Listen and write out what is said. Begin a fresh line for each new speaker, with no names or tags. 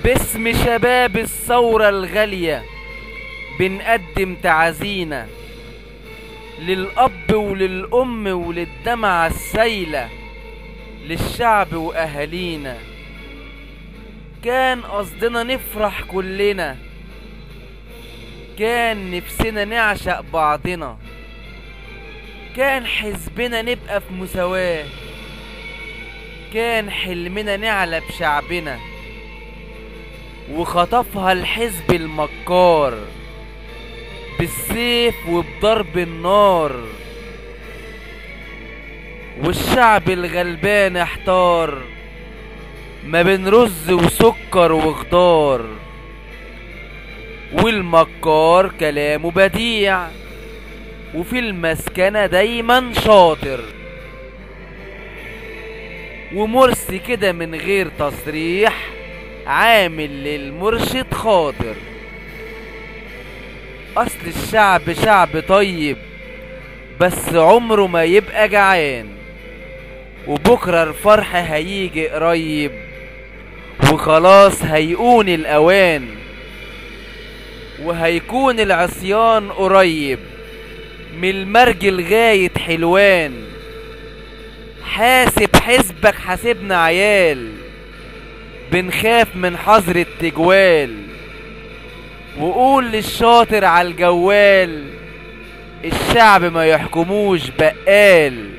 باسم شباب الثورة الغالية بنقدم تعازينا للأب وللأم وللدمعة السايلة للشعب وأهالينا. كان قصدنا نفرح كلنا، كان نفسنا نعشق بعضنا، كان حزبنا نبقى في مساواة، كان حلمنا نعلى بشعبنا، وخطفها الحزب المكار بالسيف وبضرب النار، والشعب الغلبان احتار ما بين رز وسكر وخضار، والمكار كلامه بديع وفي المسكنة دايما شاطر، ومرسي كده من غير تصريح عامل للمرشد خاطر. اصل الشعب شعب طيب بس عمره ما يبقى جعان، وبكرة الفرح هيجي قريب وخلاص هيقون الاوان، وهيكون العصيان قريب من المرج لغاية حلوان. حاسب حزبك حاسبنا عيال بنخاف من حظر التجوال، وقول للشاطر عالجوال الشعب ما يحكموش بقال.